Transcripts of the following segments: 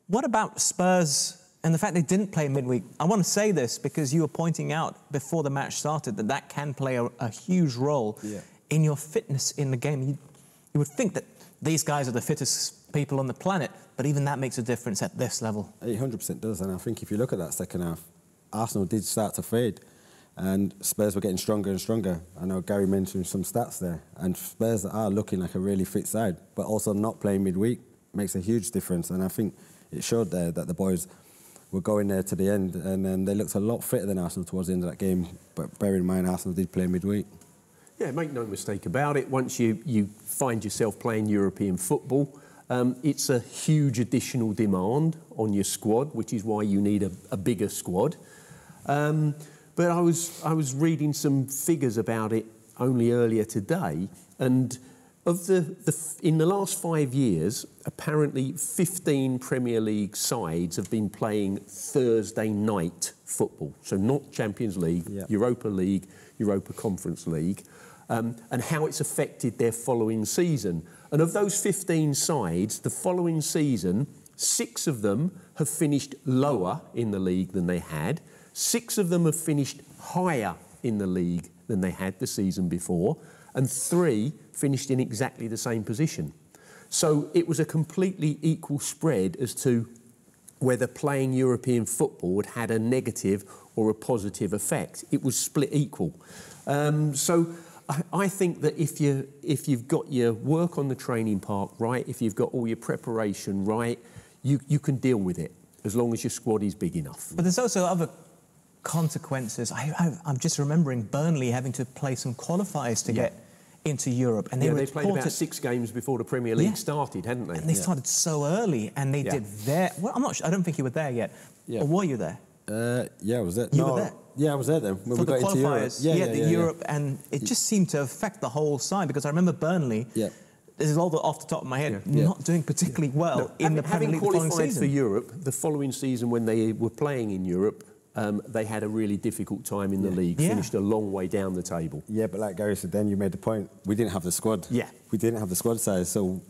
What about Spurs and the fact they didn't play midweek? I want to say this because you were pointing out before the match started that that can play a huge role in your fitness in the game. You would think that these guys are the fittest people on the planet, but even that makes a difference at this level. It 100% does, and I think if you look at that second half, Arsenal did start to fade, and Spurs were getting stronger and stronger. I know Gary mentioned some stats there, and Spurs are looking like a really fit side, but also not playing midweek makes a huge difference, and I think it showed there that the boys were going there to the end, and then they looked a lot fitter than Arsenal towards the end of that game. But bear in mind, Arsenal did play midweek. Yeah, make no mistake about it. Once you find yourself playing European football, it's a huge additional demand on your squad, which is why you need a bigger squad. But I was reading some figures about it only earlier today, and in the last 5 years, apparently 15 Premier League sides have been playing Thursday night football. So not Champions League, Europa League, Europa Conference League, and how it's affected their following season. And of those 15 sides, the following season, 6 of them have finished lower in the league than they had. 6 of them have finished higher in the league than they had the season before. And 3 finished in exactly the same position. So it was a completely equal spread as to whether playing European football had had a negative or a positive effect. It was split equal. So I think that if you've got your work on the training park right, if you've got all your preparation right, you can deal with it as long as your squad is big enough. But there's also other consequences. I'm just remembering Burnley having to play some qualifiers to get into Europe, and they played about 6 games before the Premier League started, hadn't they? And they started so early, and they did their. Well, I'm not sure. I don't think you were there yet. Or were you there? Yeah, I was there. You were there? Yeah, I was there then. When For we the got qualifiers, into Europe. Europe, and it just seemed to affect the whole side, because I remember Burnley. This is all off the top of my head, not doing particularly well in the Premier League the following season. For Europe, the following season when they were playing in Europe, they had a really difficult time in the league, finished a long way down the table. Yeah, but like Gary said then, you made the point, we didn't have the squad. Yeah. We didn't have the squad size, so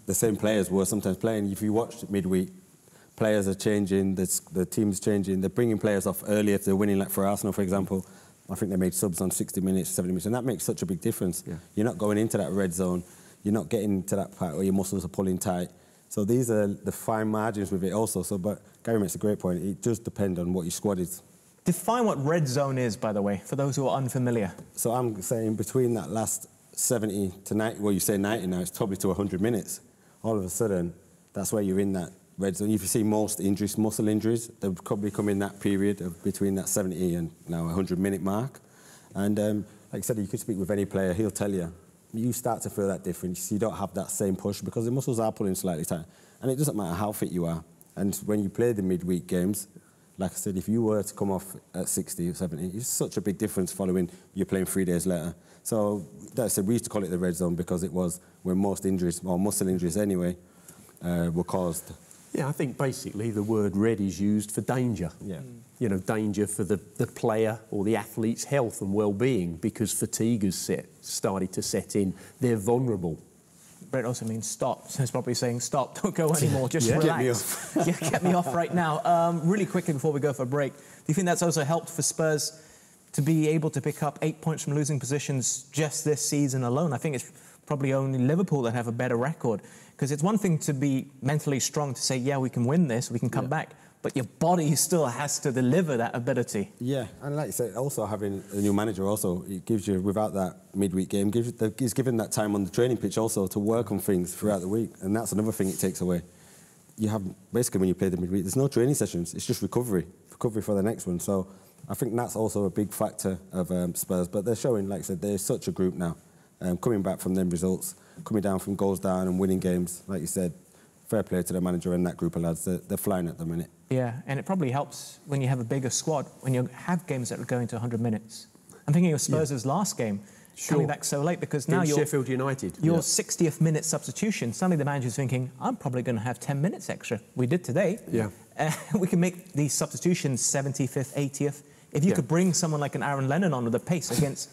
the same players were sometimes playing. If you watched midweek, players are changing, the team's changing, they're bringing players off early if they're winning, like for Arsenal, for example. I think they made subs on 60 minutes, 70 minutes, and that makes such a big difference. You're not going into that red zone, you're not getting to that part where your muscles are pulling tight. So these are the fine margins with it also. But Gary makes a great point. It does depend on what your squad is. Define what red zone is, by the way, for those who are unfamiliar. So I'm saying between that last 70 to 90, well, you say 90 now, it's probably to 100 minutes. All of a sudden, that's where you're in that red zone. If you see most injuries, muscle injuries, they'll probably come in that period of between that 70 and now 100-minute mark. And like I said, you could speak with any player, he'll tell you, you start to feel that difference. You don't have that same push because the muscles are pulling slightly tight. And it doesn't matter how fit you are. And when you play the midweek games, like I said, if you were to come off at 60 or 70, it's such a big difference following you're playing 3 days later. So, like I said, we used to call it the red zone because it was when most injuries, or muscle injuries anyway, were caused. Yeah, I think basically the word red is used for danger. You know, danger for the player or the athlete's health and well-being, because fatigue has started to set in. They're vulnerable. Red also means stop. So it's probably saying stop, don't go anymore, just relax. Get me off. Get me off right now. Really quickly before we go for a break, do you think that's also helped for Spurs to be able to pick up 8 points from losing positions just this season alone? I think it's probably only Liverpool that have a better record, because it's one thing to be mentally strong to say, yeah, we can win this, we can come back, but your body still has to deliver that ability. Yeah, and like you said, also having a new manager also, it gives you, without that midweek game, gives given that time on the training pitch also to work on things throughout the week, and that's another thing it takes away. You have, basically when you play the midweek, there's no training sessions, it's just recovery for the next one. So I think that's also a big factor of Spurs, but they're showing, like I said, they're such a group now, coming back from them results, coming down from goals down and winning games, like you said. Fair play to the manager and that group of lads. They're flying at the minute. Yeah, and it probably helps when you have a bigger squad, when you have games that are going to 100 minutes. I'm thinking of Spurs' last game, coming back so late, because now you're Sheffield United. Your 60th minute substitution, suddenly the manager's thinking, I'm probably going to have 10 minutes extra. We did today. We can make these substitutions 75th, 80th. If you could bring someone like an Aaron Lennon on with the pace against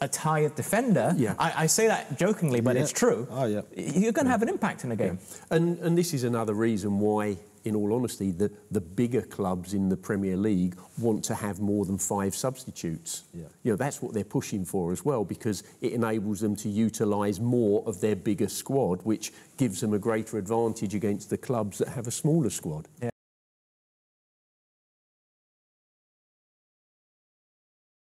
a tired defender, I say that jokingly, but it's true. Oh, yeah. You're going to have an impact in a game. And this is another reason why, in all honesty, the bigger clubs in the Premier League want to have more than 5 substitutes. Yeah. You know, that's what they're pushing for as well, because it enables them to utilise more of their bigger squad, which gives them a greater advantage against the clubs that have a smaller squad. Yeah.